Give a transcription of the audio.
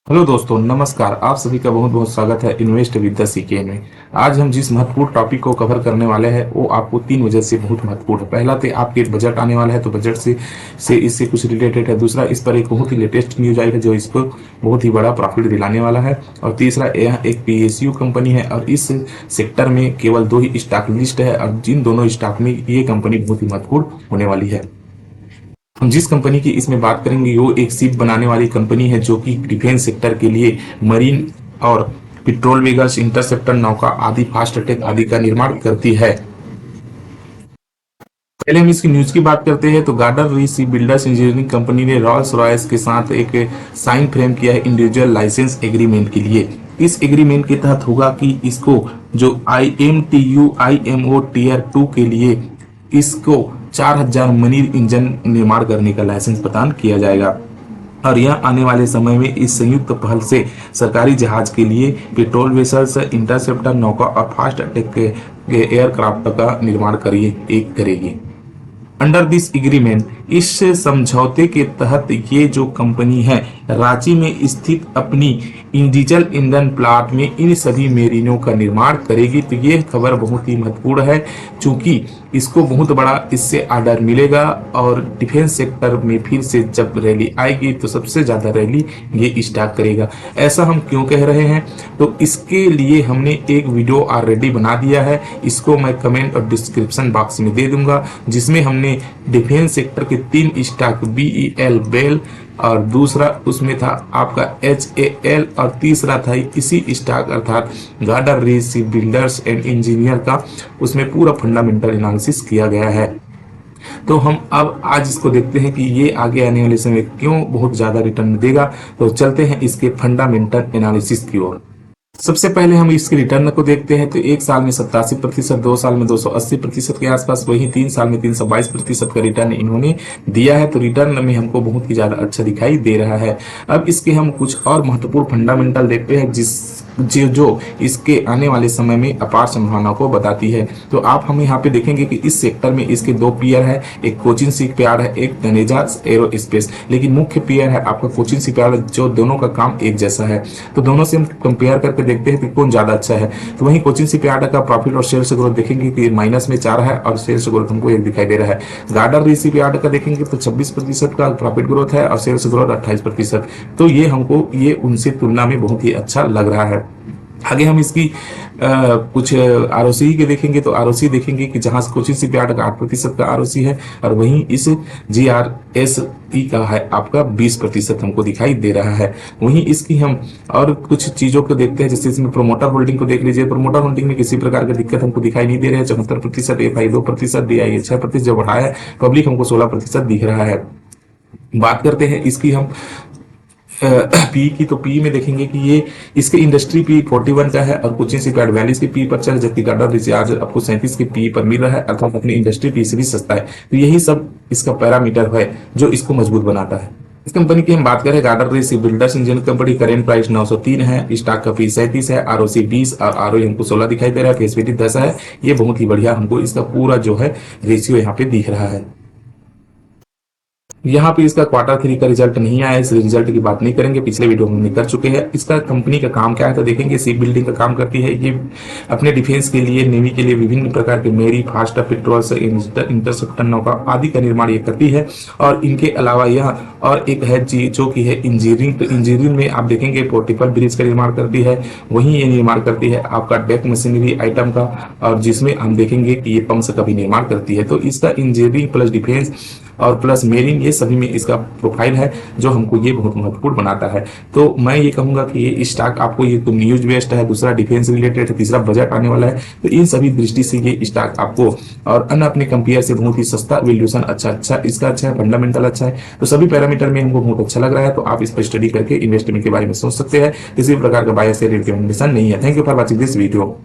Hello दोस्तों, नमस्कार। आप सभी का बहुत बहुत स्वागत है इन्वेस्ट विद द सीके में। आज हम जिस महत्वपूर्ण टॉपिक को कवर करने वाले हैं वो आपको तीन वजह से बहुत महत्वपूर्ण है। पहला तो आपके बजट आने वाला है, तो बजट से इससे कुछ रिलेटेड है। दूसरा, इस पर एक बहुत ही लेटेस्ट न्यूज आई है जो इसको बहुत ही बड़ा प्रॉफिट दिलाने वाला है। और तीसरा, यह एक पीएसयू कंपनी है और इस सेक्टर में केवल दो ही स्टॉक लिस्ट है और जिन दोनों स्टॉक में ये कंपनी बहुत ही महत्वपूर्ण होने वाली है। हम जिस कंपनी की इसमें बात करेंगे वो एक शिप बनाने वाली कंपनी है जो कि डिफेंस सेक्टर के लिए मरीन और पेट्रोल वेगल्स, इंटरसेप्टर नौका आदि, फास्ट अटैक आदि का निर्माण करती है। पहले हम इसकी न्यूज की बात करते हैं तो गार्डर री शिप बिल्डर्स इंजीनियरिंग कंपनी ने रॉल्स रॉयस के साथ एक साइन फ्रेम किया है इंडिविजुअल लाइसेंस एग्रीमेंट के लिए। इस एग्रीमेंट के तहत होगा कि इसको जो IMTU IMO टीयर 2 के लिए इसको 4000 मनी इंजन निर्माण करने का लाइसेंस प्रदान किया जाएगा। और यह आने वाले समय में इस संयुक्त पहल से सरकारी जहाज के लिए पेट्रोल वेसल्स, इंटरसेप्टर नौका और फास्ट अटैक के एयरक्राफ्ट का निर्माण करेगी। अंडर दिस एग्रीमेंट, इस समझौते के तहत ये जो कंपनी है रांची में स्थित अपनी डीजल ईंधन प्लांट में इन सभी मेरिनों का निर्माण करेगी। तो ये खबर बहुत ही महत्वपूर्ण है क्योंकि इसको बहुत बड़ा इससे ऑर्डर मिलेगा और डिफेंस सेक्टर में फिर से जब रैली आएगी तो सबसे ज्यादा रैली ये स्टार्ट करेगा। ऐसा हम क्यों कह रहे हैं, तो इसके लिए हमने एक वीडियो ऑलरेडी बना दिया है, इसको मैं कमेंट और डिस्क्रिप्शन बॉक्स में दे दूंगा, जिसमें हमने डिफेंस सेक्टर के 3 स्टॉक BEL बेल और दूसरा उसमें था आपका HAL और तीसरा था इसी स्टॉक अर्थात गार्डर री शिप बिल्डर्स एंड इंजीनियर का, उसमें पूरा फंडामेंटल एनालिसिस किया गया है। तो हम अब आज इसको देखते हैं कि ये आगे आने वाले समय क्यों बहुत ज्यादा रिटर्न देगा। तो चलते हैं इसके फंडामेंटल एनालिसिस की ओर। सबसे पहले हम इसके रिटर्न को देखते हैं तो एक साल में 87%, 2 साल में 280% के आसपास, वहीं 3 साल में 322% का रिटर्न इन्होंने दिया है। तो रिटर्न में हमको बहुत ही ज्यादा अच्छा दिखाई दे रहा है। अब इसके हम कुछ और महत्वपूर्ण फंडामेंटल देखते हैं जो इसके आने वाले समय में अपार संभावना को बताती है। तो आप हम यहाँ पे देखेंगे कि इस सेक्टर में इसके 2 पीयर है, एक कोचिन शिपयार्ड है, एक तनेजा एरोस्पेस, लेकिन मुख्य पीयर है आपका कोचिन शिपयार्ड जो दोनों का काम एक जैसा है। तो दोनों से हम कंपेयर करके देखते हैं कि कौन ज्यादा अच्छा है। तो वहीं कोचिन शिपयार्ड का प्रॉफिट और सेल्स ग्रोथ देखेंगे कि माइनस में 4 है और सेल्स ग्रोथ हमको 1 दिखाई दे रहा है। गार्डर री शिपयार्ड का देखेंगे तो 26% का प्रॉफिट ग्रोथ है और सेल्स ग्रोथ 28%। तो ये हमको ये उनसे तुलना में बहुत ही अच्छा लग रहा है। आगे हम इसकी कुछ आरओसी के देखेंगे तो आरओसी देखेंगे कि जहां कोचिन शिपयार्ड का 8% का आरओसी है और वहीं इस GRSE का है आपका 20% हमको दिखाई दे रहा है। वहीं इसकी हम और कुछ चीजों को देखते हैं, जैसे इसमें प्रोमोटर होल्डिंग को देख लीजिए। प्रोमोटर होल्डिंग में किसी प्रकार की दिक्कत हमको दिखाई नहीं दे रहा है। 74%, FI 2%, DI 6% जो बढ़ाया है, पब्लिक हमको 16% दिख रहा है। बात करते हैं इसकी हम पी की, तो पी में देखेंगे कि ये इसके इंडस्ट्री पी 41 का है और कोचिन शिपयार्ड 42 के पी पर चल, जबकि गार्डर रिचार्ज आपको 37 के पी पर मिल रहा है, अर्थात अपनी इंडस्ट्री पी से भी सस्ता है। तो यही सब इसका पैरामीटर है जो इसको मजबूत बनाता है। इस कंपनी की हम बात करें गार्डर री ship builders engineering company, current price 903 है, स्टॉक का पी 37 है, ROC 20 और ROE हमको 16 दिखाई दे रहा है, फेसबिलिटी 10 है। ये बहुत ही बढ़िया हमको इसका पूरा जो है रेशियो यहाँ पे दिख रहा है। यहाँ पे इसका Q3 का रिजल्ट नहीं आया, इस रिजल्ट की बात नहीं करेंगे, पिछले वीडियो में हमने कर चुके हैं। इसका कंपनी का काम क्या है तो देखेंगे, शिप बिल्डिंग का काम करती है ये, अपने डिफेंस के लिए, नेवी के लिए विभिन्न प्रकार के मेरी, फास्ट, पेट्रोल, इंटरसेप्टर नौका आदि का निर्माण ये करती है। और इनके अलावा यह और एक है जो कि है इंजीनियरिंग। तो इंजीनियरिंग में आप देखेंगे पोर्टेबल ब्रिज का निर्माण करती है, वहीं ये निर्माण करती है आपका डेक मशीनरी आइटम का, और जिसमें हम देखेंगे कि ये पंप्स का भी निर्माण करती है। तो इसका इंजीनियरिंग प्लस डिफेंस और प्लस मेरिन, ये सभी में इसका प्रोफाइल है जो हमको ये बहुत महत्वपूर्ण बनाता है। तो मैं ये कहूंगा कि ये स्टॉक आपको, ये तो न्यूज बेस्ड है, दूसरा डिफेंस रिलेटेड है, तीसरा बजट आने वाला है। तो इन सभी दृष्टि से ये स्टॉक आपको और अन्य अपने कंपेयर से बहुत ही सस्ता, वैल्यूएशन अच्छा इसका अच्छा है, फंडामेंटल अच्छा है। तो सभी पैरामीटर में हमको बहुत अच्छा लग रहा है। तो आप इस पर स्टडी करके इन्वेस्टमेंट के बारे में सोच सकते हैं। किसी भी प्रकार का बायस या रिकमेंडेशन नहीं है। Thank you for watching this video.